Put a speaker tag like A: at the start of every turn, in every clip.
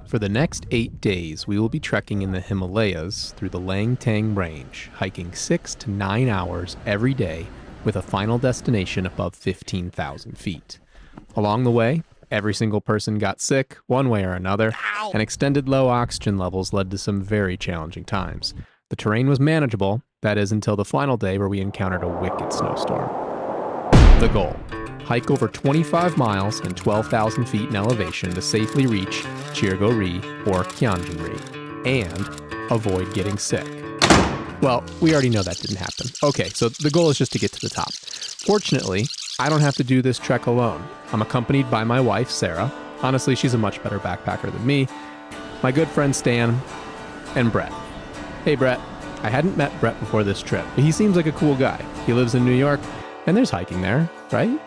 A: For the next 8 days, we will be trekking in the Himalayas through the Langtang Range, hiking 6 to 9 hours every day with a final destination above 15,000 feet. Along the way, every single person got sick, one way or another, and extended low oxygen levels led to some very challenging times. The terrain was manageable, that is until the final day where we encountered a wicked snowstorm. The goal: hike over 25 miles and 12,000 feet in elevation to safely reach Chirgori or Kyanjunri, and avoid getting sick. Well, we already know that didn't happen. Okay, so the goal is just to get to the top. Fortunately, I don't have to do this trek alone. I'm accompanied by my wife, Sarah. Honestly, she's a much better backpacker than me. My good friend Stan, and Brett. Hey Brett, I hadn't met Brett before this trip, but he seems like a cool guy. He lives in New York, and there's hiking there, right?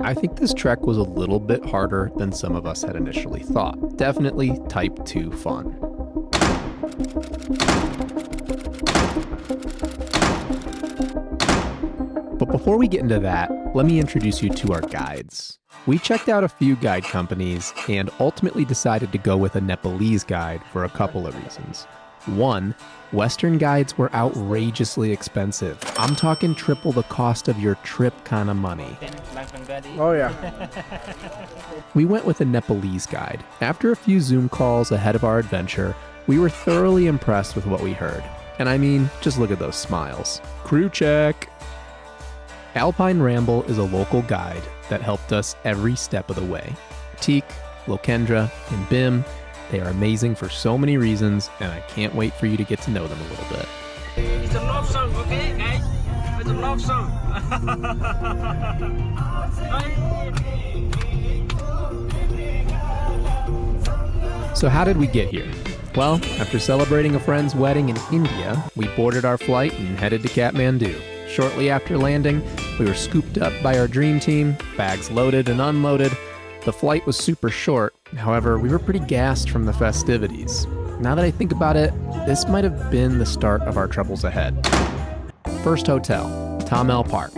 A: I think this trek was a little bit harder than some of us had initially thought. Definitely type 2 fun. But before we get into that, let me introduce you to our guides. We checked out a few guide companies and ultimately decided to go with a Nepalese guide for a couple of reasons. One, Western guides were outrageously expensive. I'm talking triple the cost of your trip kind of money.
B: Oh yeah.
A: We went with a Nepalese guide. After a few Zoom calls ahead of our adventure, we were thoroughly impressed with what we heard. And I mean, just look at those smiles. Crew check! Alpine Ramble is a local guide that helped us every step of the way. Teek, Lokendra, and Bim, they are amazing for so many reasons, and I can't wait for you to get to know them a little bit.
C: It's a love song, okay, guys? It's a love song.
A: So how did we get here? Well, after celebrating a friend's wedding in India, we boarded our flight and headed to Kathmandu. Shortly after landing, we were scooped up by our dream team, bags loaded and unloaded. The flight was super short, however, we were pretty gassed from the festivities. Now that I think about it, this might have been the start of our troubles ahead. First hotel, Tamel Park.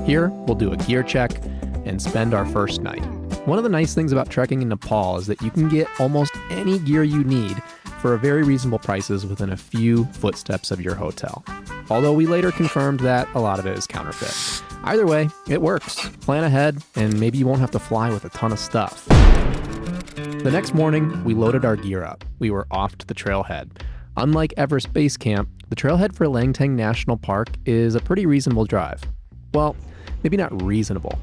A: Here, we'll do a gear check and spend our first night. One of the nice things about trekking in Nepal is that you can get almost any gear you need for very reasonable prices within a few footsteps of your hotel. Although we later confirmed that a lot of it is counterfeit. Either way, it works. Plan ahead, and maybe you won't have to fly with a ton of stuff. The next morning, we loaded our gear up. We were off to the trailhead. Unlike Everest Base Camp, the trailhead for Langtang National Park is a pretty reasonable drive. Well, maybe not reasonable.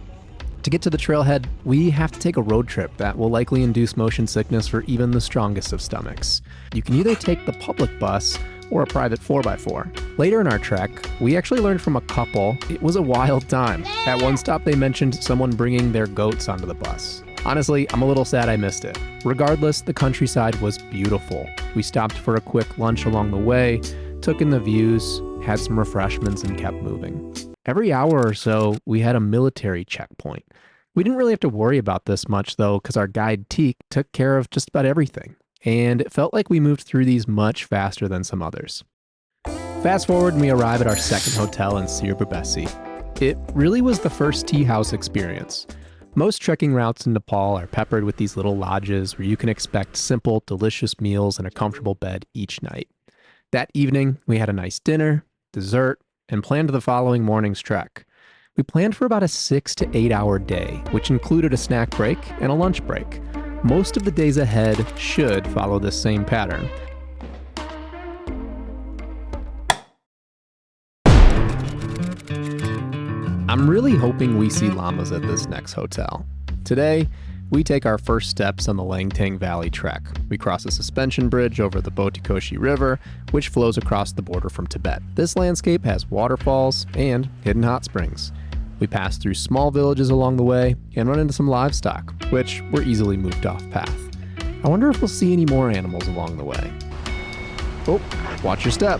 A: To get to the trailhead, we have to take a road trip that will likely induce motion sickness for even the strongest of stomachs. You can either take the public bus or a private 4x4. Later in our trek, we actually learned from a couple it was a wild time. At one stop, they mentioned someone bringing their goats onto the bus. Honestly, I'm a little sad I missed it. Regardless, the countryside was beautiful. We stopped for a quick lunch along the way, took in the views, had some refreshments, and kept moving. Every hour or so, we had a military checkpoint. We didn't really have to worry about this much though, because our guide Teek took care of just about everything. And it felt like we moved through these much faster than some others. Fast forward and we arrive at our second hotel in Sirbabesi. It really was the first tea house experience. Most trekking routes in Nepal are peppered with these little lodges where you can expect simple, delicious meals and a comfortable bed each night. That evening, we had a nice dinner, dessert, and planned the following morning's trek. We planned for about a 6 to 8 hour day, which included a snack break and a lunch break. Most of the days ahead should follow this same pattern. I'm really hoping we see llamas at this next hotel. Today, we take our first steps on the Langtang Valley trek. We cross a suspension bridge over the Boshi River, which flows across the border from Tibet. This landscape has waterfalls and hidden hot springs. We pass through small villages along the way and run into some livestock, which were easily moved off path. I wonder if we'll see any more animals along the way. Oh, watch your step.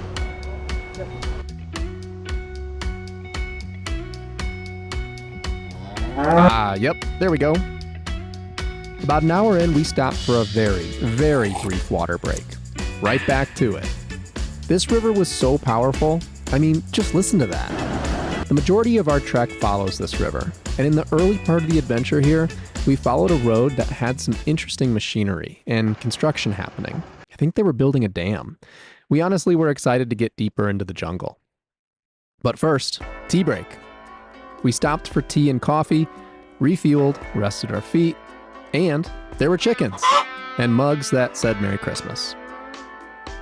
A: Yep, there we go. About an hour in, we stopped for a very, very brief water break. Right back to it. This river was so powerful, I mean, just listen to that. The majority of our trek follows this river, and in the early part of the adventure here, we followed a road that had some interesting machinery and construction happening. I think they were building a dam. We honestly were excited to get deeper into the jungle. But first, tea break. We stopped for tea and coffee, refueled, rested our feet, and there were chickens and mugs that said Merry Christmas.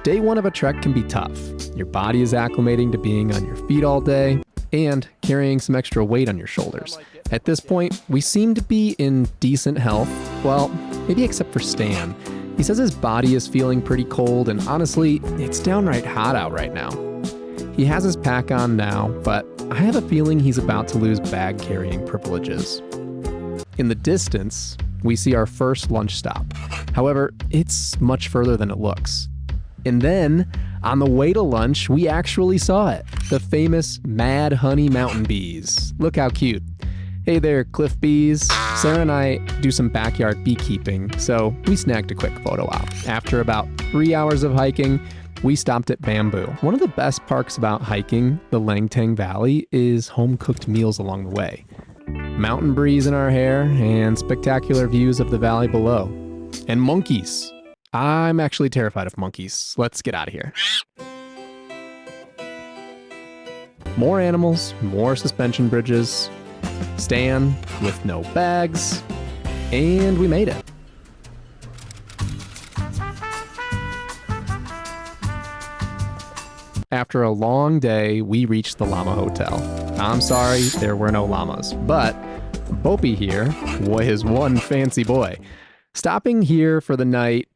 A: Day one of a trek can be tough. Your body is acclimating to being on your feet all day and carrying some extra weight on your shoulders. At this point, we seem to be in decent health. Well, maybe except for Stan. He says his body is feeling pretty cold, and honestly, it's downright hot out right now. He has his pack on now, but I have a feeling he's about to lose bag carrying privileges. In the distance, we see our first lunch stop. However, it's much further than it looks. And then, on the way to lunch, we actually saw it. The famous Mad Honey Mountain Bees. Look how cute. Hey there, cliff bees. Sarah and I do some backyard beekeeping, so we snagged a quick photo op. After about 3 hours of hiking, we stopped at Bamboo. One of the best parts about hiking the Langtang Valley is home-cooked meals along the way. Mountain breeze in our hair and spectacular views of the valley below. And monkeys. I'm actually terrified of monkeys. Let's get out of here. More animals, more suspension bridges, Stan with no bags, and we made it. After a long day, we reached the Llama Hotel. I'm sorry, there were no llamas, but Boshi here was one fancy boy. Stopping here for the night,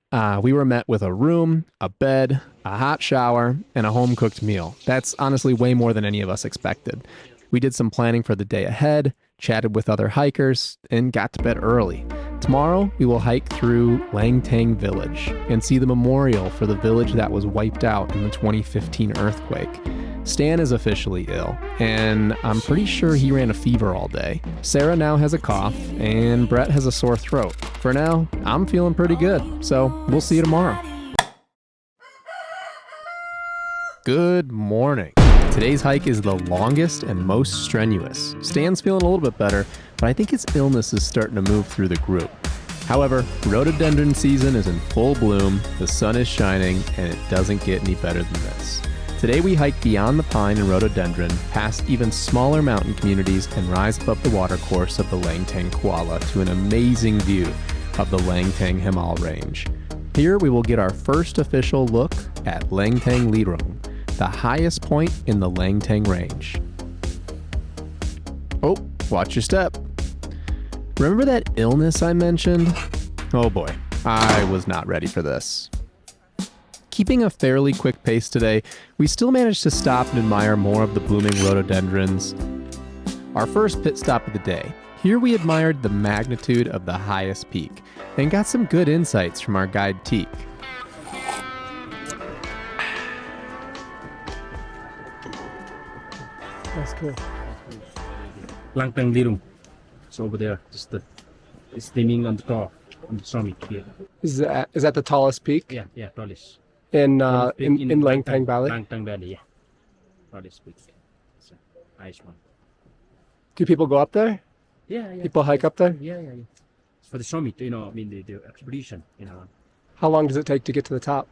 A: we were met with a room, a bed, a hot shower, and a home-cooked meal. That's honestly way more than any of us expected. We did some planning for the day ahead, chatted with other hikers, and got to bed early. Tomorrow, we will hike through Langtang Village and see the memorial for the village that was wiped out in the 2015 earthquake. Stan is officially ill, and I'm pretty sure he ran a fever all day. Sarah now has a cough, and Brett has a sore throat. For now, I'm feeling pretty good, so we'll see you tomorrow. Good morning. Today's hike is the longest and most strenuous. Stan's feeling a little bit better, but I think his illness is starting to move through the group. However, rhododendron season is in full bloom, the sun is shining, and it doesn't get any better than this. Today we hike beyond the pine and rhododendron, past even smaller mountain communities, and rise above the watercourse of the Langtang Kuala to an amazing view of the Langtang Himal range. Here we will get our first official look at Langtang Lirong, the highest point in the Langtang range. Oh, watch your step. Remember that illness I mentioned? Oh boy, I was not ready for this. Keeping a fairly quick pace today, we still managed to stop and admire more of the blooming rhododendrons. Our first pit stop of the day. Here we admired the magnitude of the highest peak and got some good insights from our guide Teek.
B: That's cool.
C: Langtang Village. It's over there. Just it's steaming on the top, on the summit here.
B: Is that the tallest peak
C: Yeah, tallest.
B: in
C: Tallest peak
B: in Langtang Valley?
C: Langtang Valley, yeah. Tallest peak. It's a nice one.
B: Do people go up there?
C: Yeah.
B: People hike up there?
C: Yeah. It's for the summit, the expedition,
B: How long does it take to get to the top?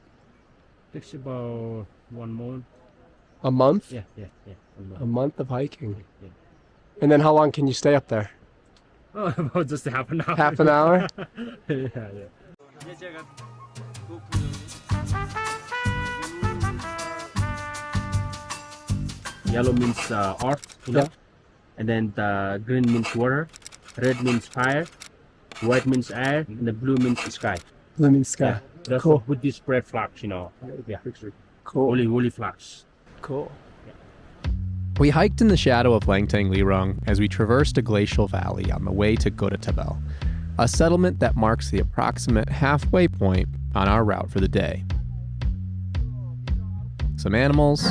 C: Takes about 1 month.
B: A month?
C: Yeah. 1 month.
B: A month of hiking.
C: Yeah.
B: And then how long can you stay up there?
C: Oh, about just half an hour.
B: Half an hour?
C: Yeah. Yellow means earth,
B: Yeah.
C: and then the green means water, red means fire, white means air, and the blue means sky.
B: Blue means sky.
C: That's
B: Cool.
C: with these red flags, Yeah,
B: Cool.
C: holy flags.
B: Cool.
A: We hiked in the shadow of Langtang Lirong as we traversed a glacial valley on the way to Tabel, a settlement that marks the approximate halfway point on our route for the day. Some animals,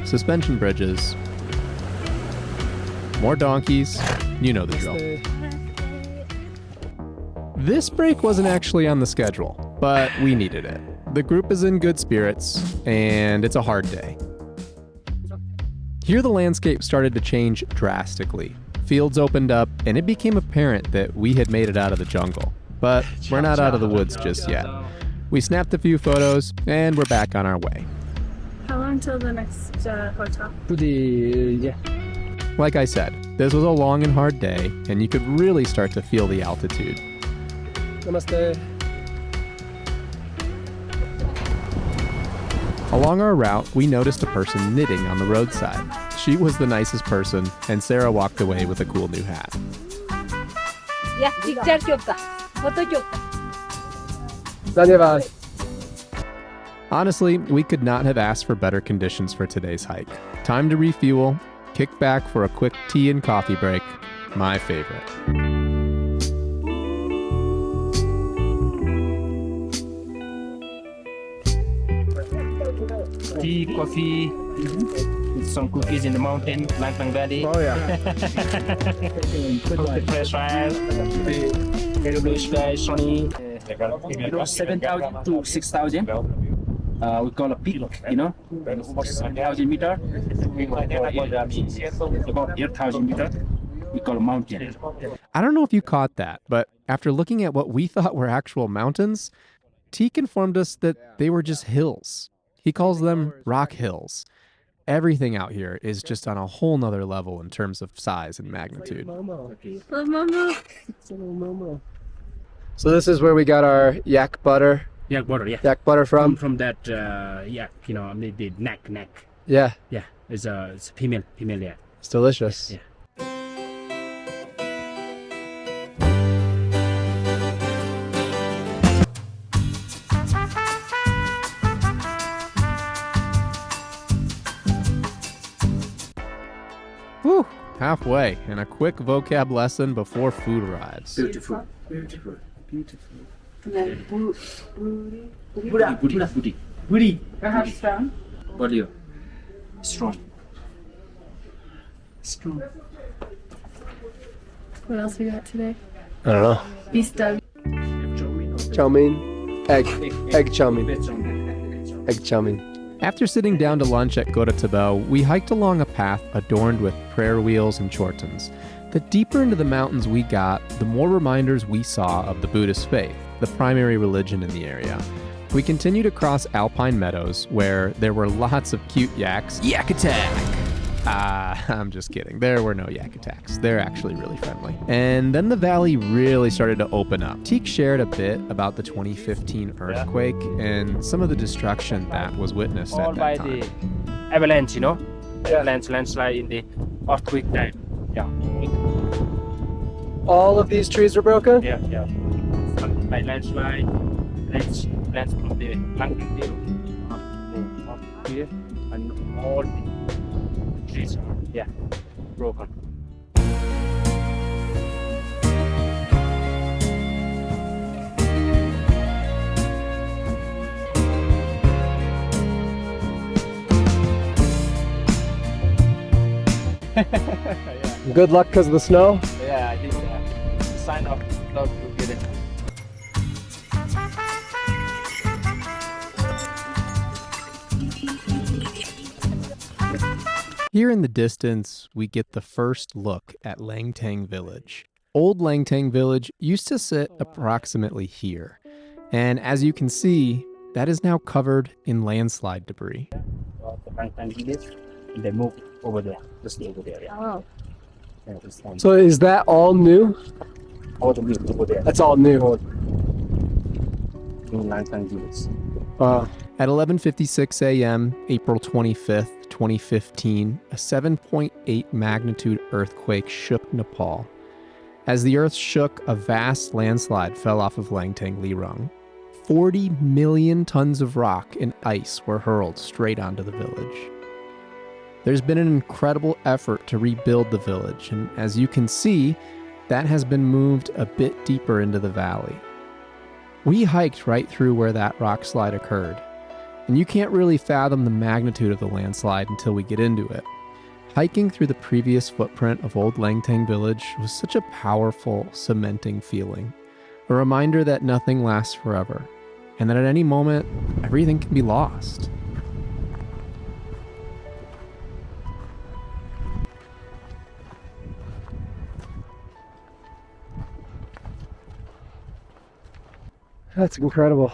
A: suspension bridges, more donkeys, you know the drill. This break wasn't actually on the schedule, but we needed it. The group is in good spirits, and it's a hard day. Here the landscape started to change drastically. Fields opened up, and it became apparent that we had made it out of the jungle. But we're not out of the woods just yet. We snapped a few photos, and we're back on our way.
D: How long till the next hotel?
A: Like I said, this was a long and hard day, and you could really start to feel the altitude.
B: Namaste.
A: Along our route, we noticed a person knitting on the roadside. She was the nicest person, and Sarah walked away with a cool new hat.
E: Yeah, picture chupta. Photo chupta.
B: Dhanyavad.
A: Honestly, we could not have asked for better conditions for today's hike. Time to refuel, kick back for a quick tea and coffee break. My favorite.
C: Tea, coffee, some cookies in the mountain, Langtang Valley.
B: Oh yeah.
C: Fresh air, blue sky, sunny. 7,000 to 6,000. We call a peak, 1,000 meter. About 8,000 meter. We call a mountain.
A: I don't know if you caught that, but after looking at what we thought were actual mountains, Teek informed us that they were just hills. He calls them rock hills. Everything out here is just on a whole nother level in terms of size and magnitude.
D: Love Momo.
B: So this is where we got our yak butter.
C: Yak butter, yeah.
B: Yak butter from?
C: From that yak, the neck.
B: Yeah.
C: Yeah, it's a female, yeah.
B: It's delicious.
C: Yeah.
A: Whew, halfway, and a quick vocab lesson before food arrives.
C: Beautiful. Booty. Body. Strong.
D: What else we got today?
B: I don't know.
D: Vista.
B: Chow mein. Egg chow mein. Egg chow mein.
A: After sitting down to lunch at Gora Tabel, we hiked along a path adorned with prayer wheels and chortens. The deeper into the mountains we got, the more reminders we saw of the Buddhist faith, the primary religion in the area. We continued across alpine meadows where there were lots of cute yaks. Yak attack! I'm just kidding. There were no yak attacks. They're actually really friendly. And then the valley really started to open up. Teek shared a bit about the 2015 earthquake and some of the destruction that was witnessed
C: All
A: at
C: by
A: that time.
C: the avalanche, landslide in the earthquake time. Yeah.
B: All of these trees are broken?
C: Yeah. By landslide, lands from the Langtang Village here, and all the trees are broken.
B: Good luck because of the snow?
C: Yeah, I think sign of love to get it.
A: Here in the distance, we get the first look at Langtang Village. Old Langtang Village used to sit approximately here. And as you can see, that is now covered in landslide debris.
C: The Langtang Village, and they moved over there, just over there. Yeah.
D: Oh.
C: Yeah, this one.
B: So is that all new?
C: All the moved over there.
B: That's all new.
C: New Langtang Village.
A: At 11:56 a.m., April 25th, 2015, a 7.8 magnitude earthquake shook Nepal. As the earth shook, a vast landslide fell off of Langtang Lirung. 40 million tons of rock and ice were hurled straight onto the village. There's been an incredible effort to rebuild the village, and as you can see, that has been moved a bit deeper into the valley. We hiked right through where that rock slide occurred, and you can't really fathom the magnitude of the landslide until we get into it. Hiking through the previous footprint of old Langtang Village was such a powerful, cementing feeling, a reminder that nothing lasts forever, and that at any moment, everything can be lost.
B: That's incredible.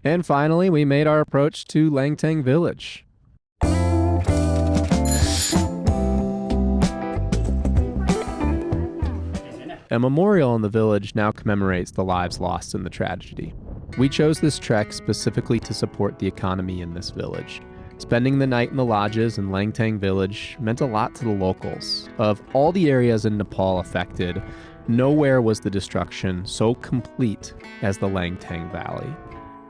A: And finally, we made our approach to Langtang Village. A memorial in the village now commemorates the lives lost in the tragedy. We chose this trek specifically to support the economy in this village. Spending the night in the lodges in Langtang Village meant a lot to the locals. Of all the areas in Nepal affected, nowhere was the destruction so complete as the Langtang Valley.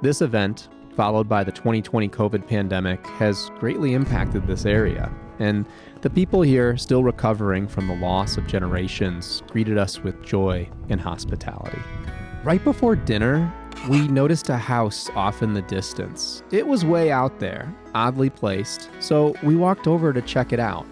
A: This event, followed by the 2020 COVID pandemic, has greatly impacted this area, and the people here, still recovering from the loss of generations, greeted us with joy and hospitality. Right before dinner, we noticed a house off in the distance. It was way out there, oddly placed, so we walked over to check it out.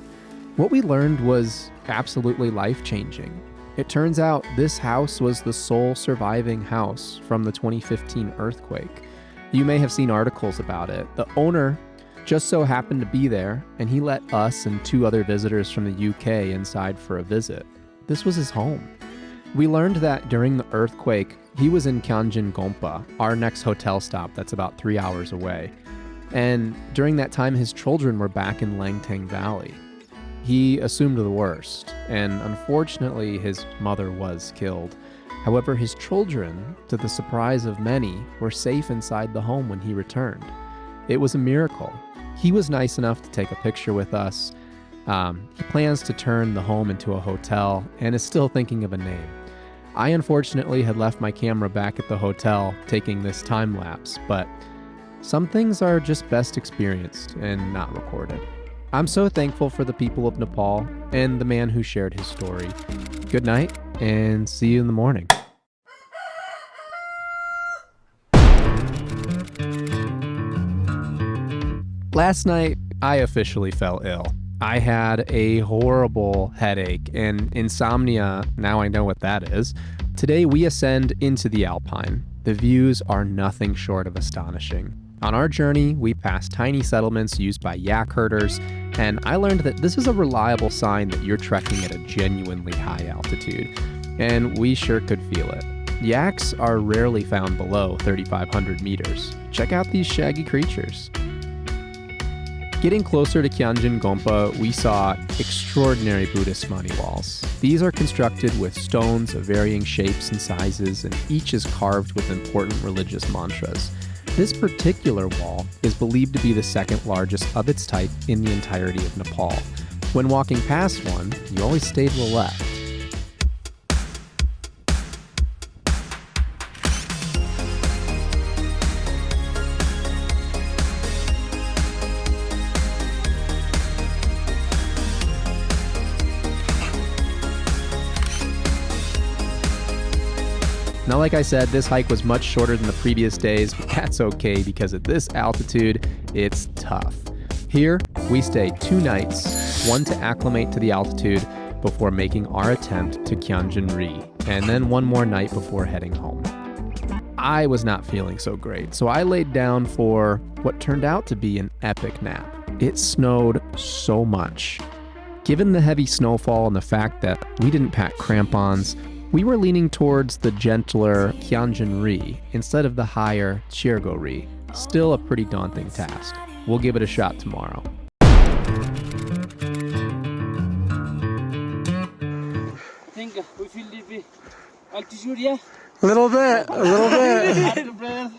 A: What we learned was absolutely life-changing. It turns out this house was the sole surviving house from the 2015 earthquake. You may have seen articles about it. The owner just so happened to be there, and he let us and 2 other visitors from the UK inside for a visit. This was his home. We learned that during the earthquake, he was in Kyanjin Gompa, our next hotel stop that's about 3 hours away. And during that time, his children were back in Langtang Valley. He assumed the worst, and unfortunately, his mother was killed. However, his children, to the surprise of many, were safe inside the home when he returned. It was a miracle. He was nice enough to take a picture with us. He plans to turn the home into a hotel and is still thinking of a name. I unfortunately had left my camera back at the hotel taking this time lapse, but some things are just best experienced and not recorded. I'm so thankful for the people of Nepal and the man who shared his story. Good night, and see you in the morning. Last night, I officially fell ill. I had a horrible headache and insomnia. Now I know what that is. Today, we ascend into the Alpine. The views are nothing short of astonishing. On our journey, we passed tiny settlements used by yak herders, and I learned that this is a reliable sign that you're trekking at a genuinely high altitude, and we sure could feel it. Yaks are rarely found below 3,500 meters. Check out these shaggy creatures. Getting closer to Kyanjin Gompa, we saw extraordinary Buddhist mani walls. These are constructed with stones of varying shapes and sizes, and each is carved with important religious mantras. This particular wall is believed to be the second largest of its type in the entirety of Nepal. When walking past one, you always stay to the left. Now, like I said, this hike was much shorter than the previous days, but that's okay because at this altitude, it's tough. Here, we stayed 2 nights, one to acclimate to the altitude before making our attempt to Kyanjin Ri, and then one more night before heading home. I was not feeling so great, so I laid down for what turned out to be an epic nap. It snowed so much. Given the heavy snowfall and the fact that we didn't pack crampons, we were leaning towards the gentler Kyanjin Ri instead of the higher Chirgo Ri. Still a pretty daunting task. We'll give it a shot tomorrow.
F: I think we feel the altitude, yeah?
B: A little bit.
F: Out of breath.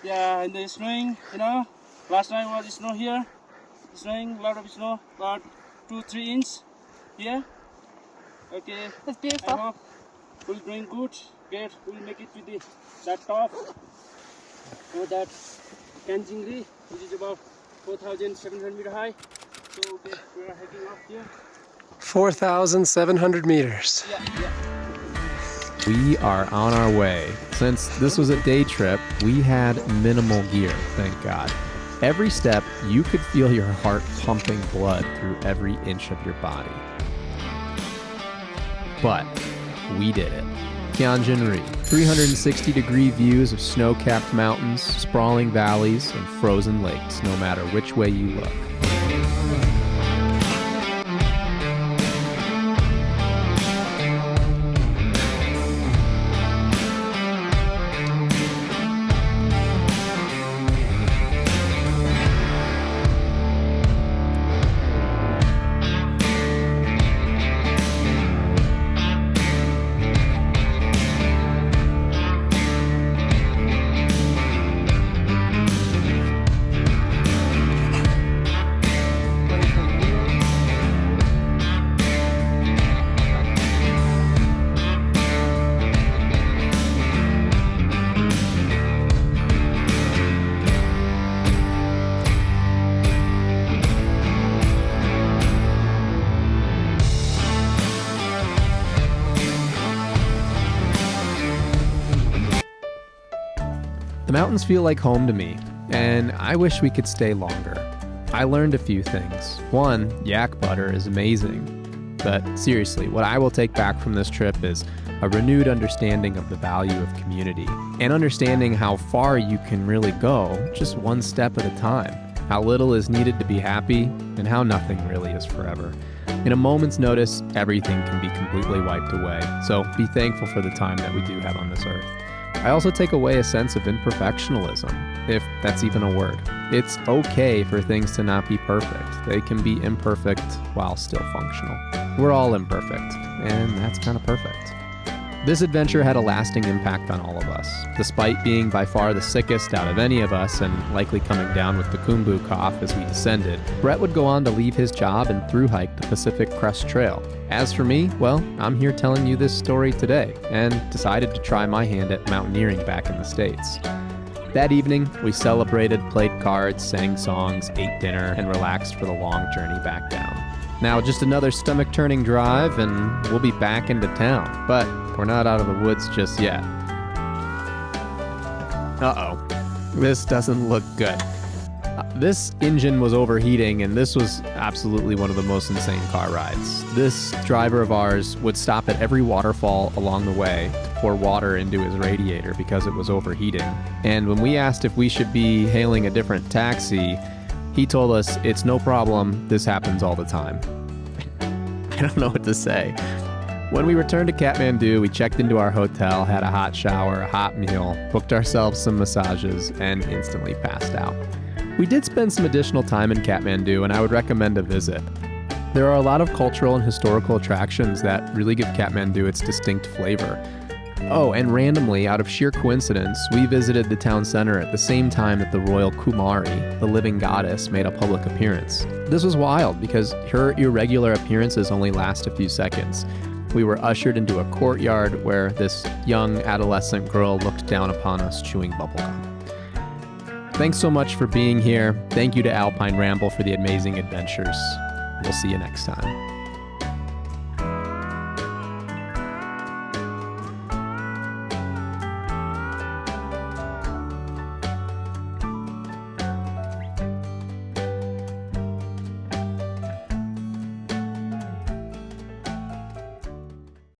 F: Yeah, and the snowing, you know. Last night was snow here. Snowing, a lot of snow, about 2-3 inches. Yeah. Okay.
E: It's beautiful.
F: I hope we're doing good. Great. We'll make it to that top. So that Kyanjin Ri, which is about 4,700 meters high. So okay, we are heading up here.
B: 4,700 meters.
F: Yeah.
A: We are on our way. Since this was a day trip, we had minimal gear, thank God. Every step, you could feel your heart pumping blood through every inch of your body. But we did it. Kyanjin Ri, 360-degree views of snow-capped mountains, sprawling valleys, and frozen lakes, no matter which way you look. mountains feel like home to me, and I wish we could stay longer. I learned a few things. One, yak butter is amazing. But seriously, what I will take back from this trip is a renewed understanding of the value of community and understanding how far you can really go just one step at a time, how little is needed to be happy, and how nothing really is forever. In a moment's notice, everything can be completely wiped away, so be thankful for the time that we do have on this earth. I also take away a sense of imperfectionism, if that's even a word. It's okay for things to not be perfect. They can be imperfect while still functional. We're all imperfect, and that's kind of perfect. This adventure had a lasting impact on all of us. Despite being by far the sickest out of any of us and likely coming down with the Kumbu cough as we descended, Brett would go on to leave his job and thru hike the Pacific Crest Trail. As for me, well, I'm here telling you this story today and decided to try my hand at mountaineering back in the States. That evening, we celebrated, played cards, sang songs, ate dinner, and relaxed for the long journey back down. Now, just another stomach-turning drive, and we'll be back into town. But we're not out of the woods just yet. Uh-oh. This doesn't look good. This engine was overheating, and this was absolutely one of the most insane car rides. This driver of ours would stop at every waterfall along the way to pour water into his radiator because it was overheating. And when we asked if we should be hailing a different taxi, he told us, "It's no problem, this happens all the time." I don't know what to say. When we returned to Kathmandu, we checked into our hotel, had a hot shower, a hot meal, booked ourselves some massages, and instantly passed out. We did spend some additional time in Kathmandu, and I would recommend a visit. There are a lot of cultural and historical attractions that really give Kathmandu its distinct flavor. Oh, and randomly, out of sheer coincidence, we visited the town center at the same time that the royal Kumari, the living goddess, made a public appearance. This was wild because her irregular appearances only last a few seconds. We were ushered into a courtyard where this young adolescent girl looked down upon us chewing bubblegum. Thanks so much for being here. Thank you to Alpine Ramble for the amazing adventures. We'll see you next time.